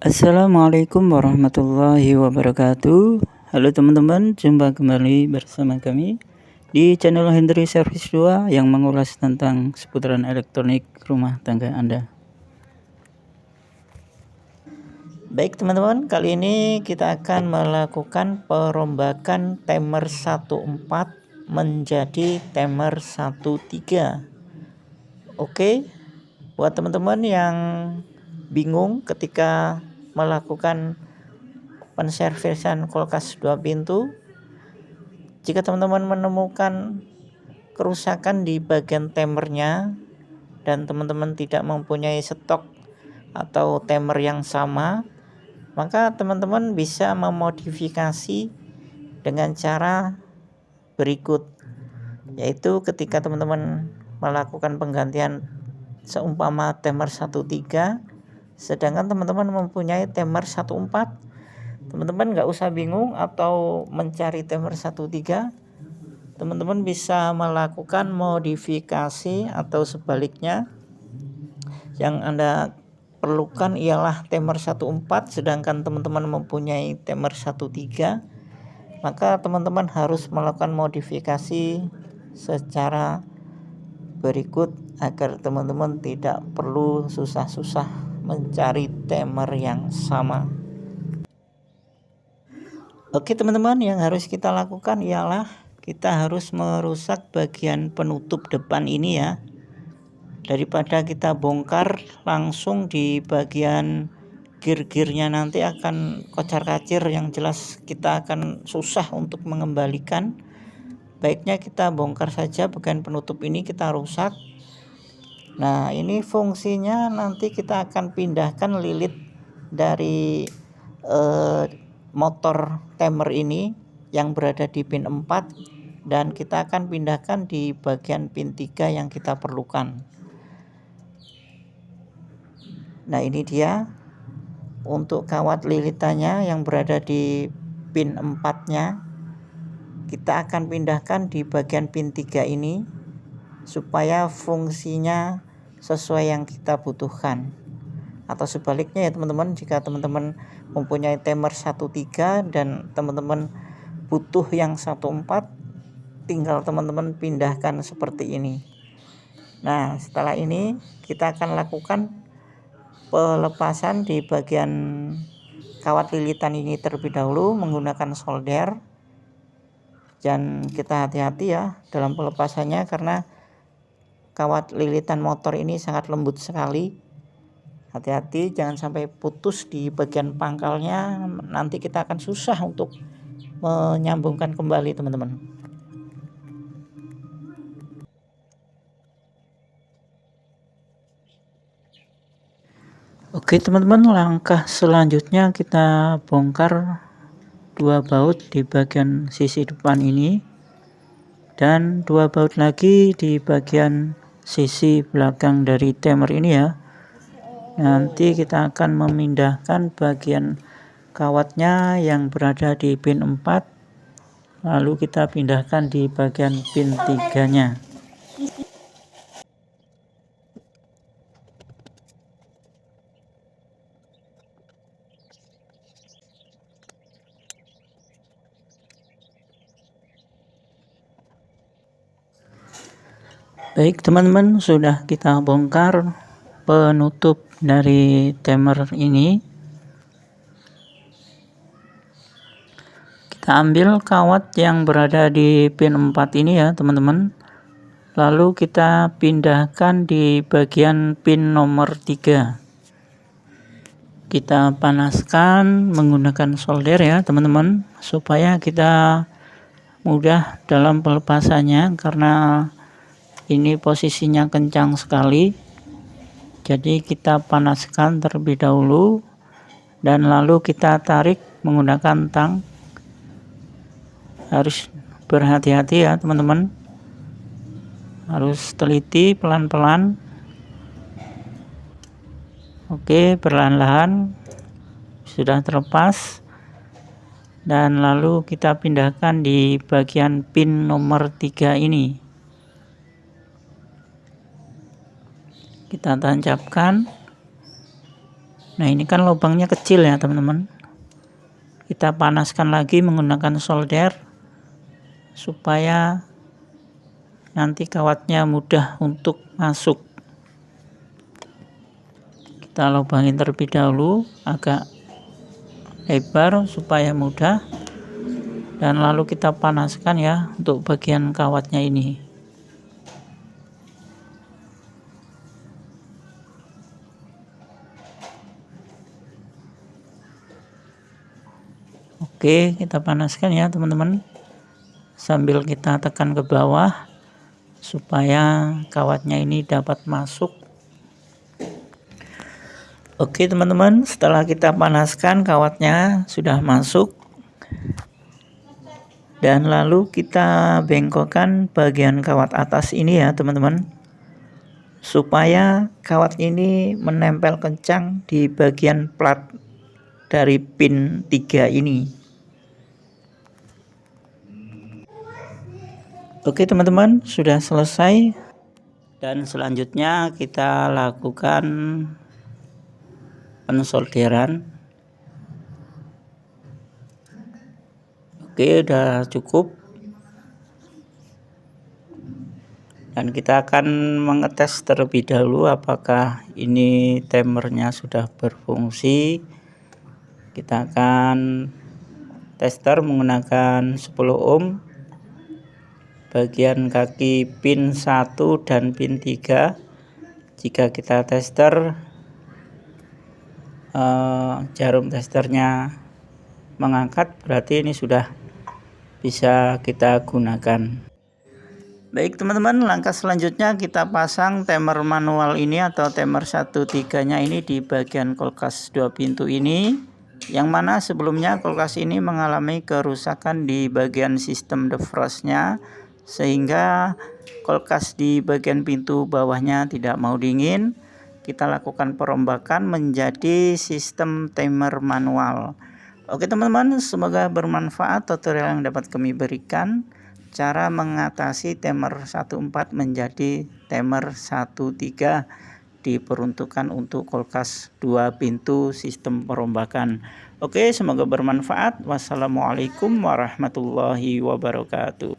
Assalamualaikum warahmatullahi wabarakatuh. Halo teman-teman, jumpa kembali bersama kami di channel Hendry Service 2 yang mengulas tentang seputaran elektronik rumah tangga Anda. Baik teman-teman, kali ini kita akan melakukan perombakan timer 14 menjadi timer 13. Oke, buat teman-teman yang bingung ketika melakukan penservisan kulkas 2 pintu, jika teman-teman menemukan kerusakan di bagian timernya dan teman-teman tidak mempunyai stok atau timer yang sama, maka teman-teman bisa memodifikasi dengan cara berikut, yaitu ketika teman-teman melakukan penggantian seumpama timer 13 sedangkan teman-teman mempunyai timer 14, teman-teman nggak usah bingung atau mencari timer 13, teman-teman bisa melakukan modifikasi atau sebaliknya. Yang Anda perlukan ialah timer 14 sedangkan teman-teman mempunyai timer 13, maka teman-teman harus melakukan modifikasi secara berikut agar teman-teman tidak perlu susah-susah mencari timer yang sama. Oke teman-teman, yang harus kita lakukan ialah kita harus merusak bagian penutup depan ini ya. Daripada kita bongkar langsung di bagian gear-gearnya, nanti akan kocar-kacir, yang jelas kita akan susah untuk mengembalikan. Baiknya kita bongkar saja bagian penutup ini, kita rusak. Nah, ini fungsinya nanti kita akan pindahkan lilit dari motor timer ini yang berada di pin 4 dan kita akan pindahkan di bagian pin 3 yang kita perlukan. Nah, ini dia untuk kawat lilitannya yang berada di pin 4-nya. Kita akan pindahkan di bagian pin 3 ini supaya fungsinya sesuai yang kita butuhkan. Atau sebaliknya ya teman-teman, jika teman-teman mempunyai timer 13 dan teman-teman butuh yang 14, tinggal teman-teman pindahkan seperti ini. Nah, setelah ini kita akan lakukan pelepasan di bagian kawat lilitan ini terlebih dahulu menggunakan solder. Dan kita hati-hati ya dalam pelepasannya karena kawat lilitan motor ini sangat lembut sekali. Hati-hati jangan sampai putus di bagian pangkalnya, nanti kita akan susah untuk menyambungkan kembali teman-teman. Oke teman-teman, langkah selanjutnya kita bongkar 2 baut di bagian sisi depan ini dan 2 baut lagi di bagian sisi belakang dari timer ini ya. Nanti kita akan memindahkan bagian kawatnya yang berada di pin 4, lalu kita pindahkan di bagian pin 3-nya. Baik teman-teman, sudah kita bongkar penutup dari timer ini. Kita ambil kawat yang berada di pin 4 ini ya teman-teman, lalu kita pindahkan di bagian pin nomor 3. Kita panaskan menggunakan solder ya teman-teman, supaya kita mudah dalam pelepasannya karena ini posisinya kencang sekali. Jadi kita panaskan terlebih dahulu dan lalu kita tarik menggunakan tang. Harus berhati-hati ya teman-teman, harus teliti pelan-pelan. Oke, perlahan-lahan sudah terlepas dan lalu kita pindahkan di bagian pin nomor 3 ini. Kita tancapkan Nah, ini kan lubangnya kecil ya teman-teman. Kita panaskan lagi menggunakan solder supaya nanti kawatnya mudah untuk masuk. Kita lubangin terlebih dahulu agak lebar supaya mudah, dan lalu kita panaskan ya untuk bagian kawatnya ini. Oke, kita panaskan ya teman-teman, sambil kita tekan ke bawah supaya kawatnya ini dapat masuk. Oke teman-teman, setelah kita panaskan kawatnya sudah masuk, dan lalu kita bengkokkan bagian kawat atas ini ya teman-teman, supaya kawat ini menempel kencang di bagian plat dari pin 3 ini. Oke teman-teman, sudah selesai, dan selanjutnya kita lakukan pensolderan. Oke, udah cukup, dan kita akan mengetes terlebih dahulu apakah ini timernya sudah berfungsi. Kita akan tester menggunakan 10 ohm bagian kaki pin 1 dan pin 3. Jika kita tester jarum testernya mengangkat, berarti ini sudah bisa kita gunakan. Baik teman-teman, langkah selanjutnya kita pasang timer manual ini atau timer 1.3 nya ini di bagian kulkas 2 pintu ini, yang mana sebelumnya kulkas ini mengalami kerusakan di bagian sistem defrostnya, sehingga kulkas di bagian pintu bawahnya tidak mau dingin. Kita lakukan perombakan menjadi sistem timer manual. Oke teman-teman, semoga bermanfaat tutorial yang dapat kami berikan. Cara mengatasi timer 1.4 menjadi timer 1.3 diperuntukkan untuk kulkas 2 pintu sistem perombakan. Oke, semoga bermanfaat. Wassalamualaikum warahmatullahi wabarakatuh.